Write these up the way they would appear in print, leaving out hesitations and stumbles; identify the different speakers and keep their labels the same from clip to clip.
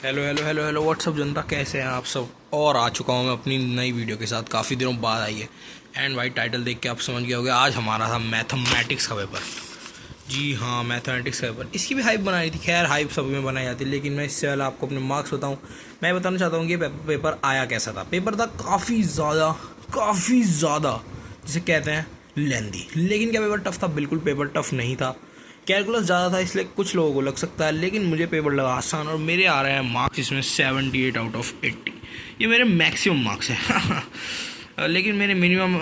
Speaker 1: Hello hello hello hello what's up जनता, कैसे हैं आप सब। और आ चुका हूँ मैं अपनी नई वीडियो के साथ, काफ़ी दिनों बाद आई है। एंड भाई टाइटल देख के आप समझ गए होंगे, आज हमारा था मैथमेटिक्स का पेपर। जी हाँ, मैथमेटिक्स का पेपर। इसकी भी हाइप बनाई थी, खैर हाइप सभी में बनाई जाती है, लेकिन मैं इससे पहले आपको अपने मार्क्स बताऊँ। मैं बताना चाहता हूँ कि पेपर आया कैसा था। पेपर था काफ़ी ज़्यादा जिसे कहते हैं लेंदी। लेकिन क्या पेपर टफ था? बिल्कुल पेपर टफ नहीं था। कैलकुलस ज़्यादा था इसलिए कुछ लोगों को लग सकता है, लेकिन मुझे पेपर लगा आसान। और मेरे आ रहे हैं मार्क्स इसमें 78 आउट ऑफ 80। ये मेरे मैक्सिमम मार्क्स हैं लेकिन मेरे मिनिमम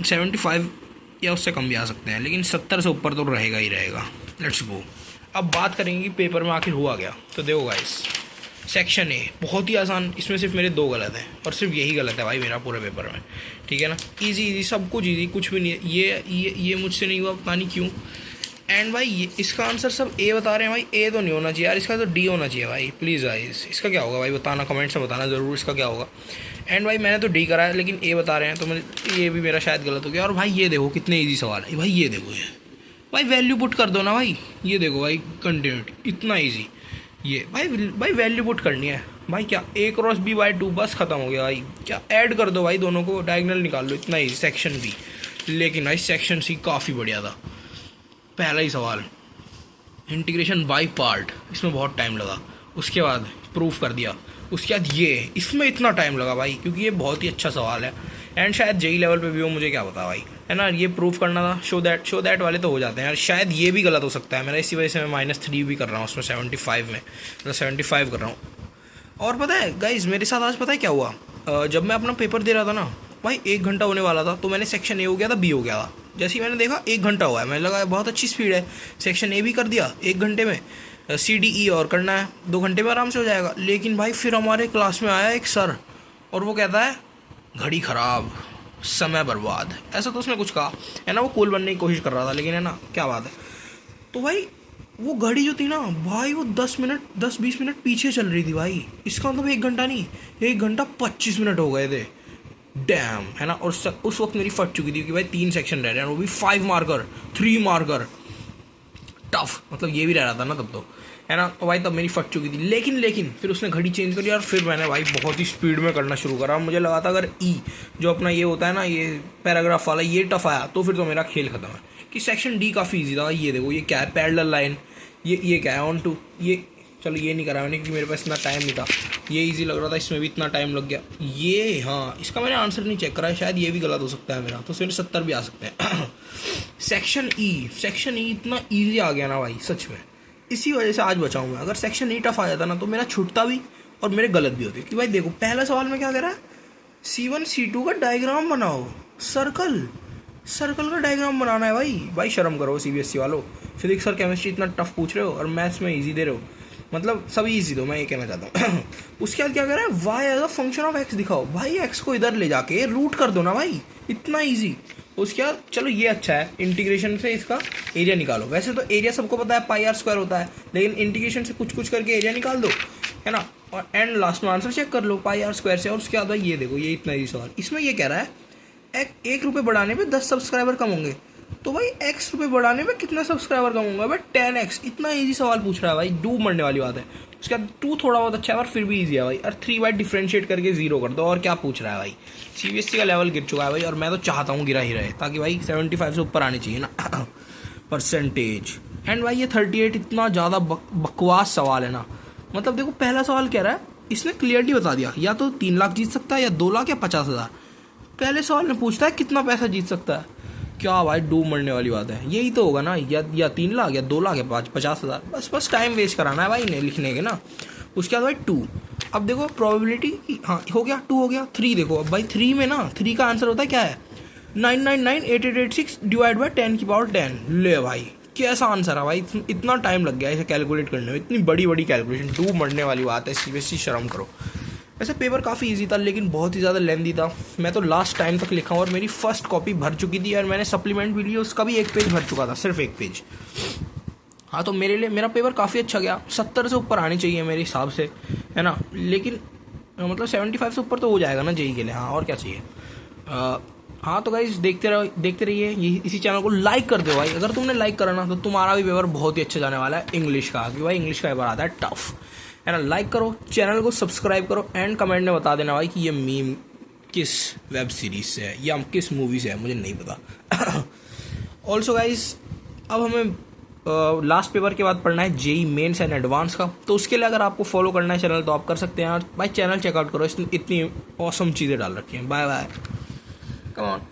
Speaker 1: 75 या उससे कम भी आ सकते हैं, लेकिन 70 से ऊपर तो रहेगा ही रहेगा। Let's go. अब बात करेंगे कि पेपर में आखिर हुआ गया। तो देखो गाइस, सेक्शन ए बहुत ही आसान। इसमें सिर्फ मेरे 2 गलत हैं, और सिर्फ यही गलत है भाई मेरा पूरे पेपर में। ठीक है ना, इजी इजी सब कुछ इजी, कुछ भी नहीं है। ये मुझसे नहीं हुआ, पता नहीं क्यों। एंड भाई इसका आंसर सब ए बता रहे हैं भाई। ए तो नहीं होना चाहिए यार, इसका तो डी होना चाहिए भाई। प्लीज़ भाई इसका क्या होगा भाई, बताना, कमेंट्स में बताना ज़रूर इसका क्या होगा। एंड भाई मैंने तो डी करा है, लेकिन ए बता रहे हैं, तो मुझे ये भी मेरा शायद गलत हो गया। और भाई ये देखो कितने ईजी सवाल है भाई। ये देखो, ये भाई वैल्यू पुट कर दो ना भाई। ये देखो भाई, कंटिन्यूटी इतना ईजी। ये भाई वैल्यू पुट करनी है भाई। क्या a क्रॉस b बाई 2, बस खत्म हो गया भाई। क्या ऐड कर दो भाई, दोनों को डायगोनल निकाल लो, इतना ईजी। सेक्शन बी, लेकिन भाई सेक्शन सी काफ़ी बढ़िया था। पहला ही सवाल, इंटीग्रेशन बाई पार्ट, इसमें बहुत टाइम लगा। उसके बाद प्रूफ कर दिया। उसके बाद ये, इसमें इतना टाइम लगा भाई, क्योंकि ये बहुत ही अच्छा सवाल है। एंड शायद जेई लेवल पे भी हो, मुझे क्या पता भाई, है ना। ये प्रूफ करना था। शो दैट वाले तो हो जाते हैं यार। शायद ये भी गलत हो सकता है मेरा, इसी वजह से मैं -3 भी कर रहा हूँ उसमें 75 में, मतलब 75 कर रहा हूँ। और पता है गाइज, मेरे साथ आज पता है क्या हुआ। जब मैं अपना पेपर दे रहा था ना भाई, 1 घंटा होने वाला था, तो मैंने सेक्शन ए हो गया था, बी हो गया था। जैसे ही मैंने देखा 1 घंटा हुआ है, मैंने लगा बहुत अच्छी स्पीड है, सेक्शन ए भी कर दिया 1 घंटे में, सी डी ई और करना है 2 घंटे में, आराम से हो जाएगा। लेकिन भाई फिर हमारे क्लास में आया एक सर, और वो कहता है घड़ी ख़राब, समय बर्बाद, ऐसा तो उसने कुछ कहा, है ना। वो कूल बनने की कोशिश कर रहा था, लेकिन है ना, क्या बात है। तो भाई वो घड़ी जो थी ना भाई, वो 10-20 मिनट पीछे चल रही थी भाई। इसका मतलब 1 घंटा नहीं, 1 घंटा 25 मिनट हो गए थे। डैम, है ना। और उस वक्त मेरी फट चुकी थी कि भाई 3 सेक्शन रह रहे हैं, वो भी 5 मार्कर 3 मार्कर। टफ, मतलब ये भी रह रहा था ना तब तो, है ना। तो भाई तब मेरी फट चुकी थी। लेकिन फिर उसने घड़ी चेंज कर लिया, और फिर मैंने भाई बहुत ही स्पीड में करना शुरू करा। मुझे लगा था अगर ई जो अपना ये होता है ना, ये पैराग्राफ वाला, ये टफ आया तो फिर तो मेरा खेल खत्म है। कि सेक्शन डी काफ़ी ईजी था। ये देखो, ये क्या है, पैरेलल लाइन, ये क्या है, ऑन टू, ये चलो ये नहीं करा मैंने, क्योंकि मेरे पास इतना टाइम नहीं था। ये इजी लग रहा था, इसमें भी इतना टाइम लग गया। ये हाँ, इसका मैंने आंसर नहीं चेक करा है, शायद ये भी गलत हो सकता है मेरा, तो उसमें 70 भी आ सकते हैं सेक्शन ई इतना ईजी आ गया ना भाई, सच में। इसी वजह से आज बचाऊँ मैं। अगर सेक्शन ई टफ आ जाता ना, तो मेरा छूटता भी और मेरे गलत भी होते। कि भाई देखो, पहला सवाल में क्या कह रहा है, C1 C2 का डायग्राम बनाओ। सर्कल का डायग्राम बनाना है भाई शर्म करो CBSE वालों। फिजिक्स और केमिस्ट्री इतना टफ पूछ रहे हो, और मैथ्स में इजी दे रहे हो, मतलब सभी इजी दो, मैं ये कहना चाहता हूँ उसके बाद क्या कर रहा है, y as a function of x दिखाओ। भाई एक्स को इधर ले जाके रूट कर दो ना भाई, इतना ईजी। उसके बाद चलो ये अच्छा है, इंटीग्रेशन से इसका एरिया निकालो। वैसे तो एरिया सबको पता है πr² होता है, लेकिन इंटीग्रेशन से कुछ करके एरिया निकाल दो, है ना। और एंड लास्ट में आंसर चेक कर लो πr² से। और उसके बाद ये देखो, ये इतना ईजी सवाल। इसमें ये कह रहा है 1 रुपये बढ़ाने पे 10 सब्सक्राइबर कम होंगे। तो भाई x रुपये बढ़ाने में कितना सब्सक्राइबर कम होगा भाई, 10x। इतना इजी सवाल पूछ रहा है भाई, डूब मरने वाली बात है। उसके बाद 2 थोड़ा बहुत अच्छा है, पर फिर भी इजी है भाई। और 3 बाई डिफ्रेंशिएट करके 0 कर दो। और क्या पूछ रहा है भाई, CBSE का लेवल गिर चुका है भाई, और मैं तो चाहता हूँ गिरा ही रहे, ताकि भाई 75 से ऊपर आनी चाहिए ना परसेंटेज। एंड भाई ये 38 इतना ज़्यादा बकवास सवाल है ना। मतलब देखो, पहला सवाल कह रहा है, इसने क्लियरली बता दिया, या तो 3 लाख जीत सकता है, या 2 लाख, या 50,000। पहले सवाल में पूछता है कितना पैसा जीत सकता है। क्या भाई, डूब मरने वाली बात है। यही तो होगा ना, या 3 लाख, या 2 लाख, या 50,000। बस टाइम वेस्ट कराना है भाई इन्हें लिखने के ना। उसके बाद भाई 2। अब देखो प्रोबेबिलिटी, हाँ हो गया, 2 हो गया। 3 देखो, अब भाई 3 में ना, 3 का आंसर होता है क्या है, 9998886 डिवाइड बाई 10⁻10। ले भाई, कैसा आंसर है भाई। इतना टाइम लग गया इसे कैलकुलेट करने में, इतनी बड़ी कैलकुलेशन। डूब मरने वाली बात है। CBSE शर्म करो। वैसे पेपर काफ़ी इजी था, लेकिन बहुत ही ज़्यादा लेंदी था। मैं तो लास्ट टाइम तक लिखा हूँ, और मेरी फर्स्ट कॉपी भर चुकी थी, और मैंने सप्लीमेंट भी ली, उसका भी 1 पेज भर चुका था, सिर्फ 1 पेज। हाँ, तो मेरे लिए मेरा पेपर काफ़ी अच्छा गया। 70 से ऊपर आनी चाहिए मेरे हिसाब से, है ना। लेकिन मतलब 75 से ऊपर तो हो जाएगा ना जेई के लिए। हाँ, और क्या चाहिए। हाँ तो गाइस, देखते रहिए। इसी चैनल को लाइक कर दो भाई। अगर तुमने लाइक करा ना, तो तुम्हारा भी पेपर बहुत ही अच्छा जाने वाला है इंग्लिश का, क्योंकि भाई इंग्लिश का पेपर आता है टफ। है ना। लाइक करो, चैनल को सब्सक्राइब करो एंड कमेंट में बता देना भाई कि ये मीम किस वेब सीरीज से है या किस मूवी से है, मुझे नहीं पता। ऑल्सो गाइज, अब हमें लास्ट पेपर के बाद पढ़ना है जेई मेंस एंड एडवांस का, तो उसके लिए अगर आपको फॉलो करना है चैनल तो आप कर सकते हैं। और भाई चैनल चेकआउट करो, इसमें इतनी ऑसम चीज़ें डाल रखी हैं। Bye bye, come on.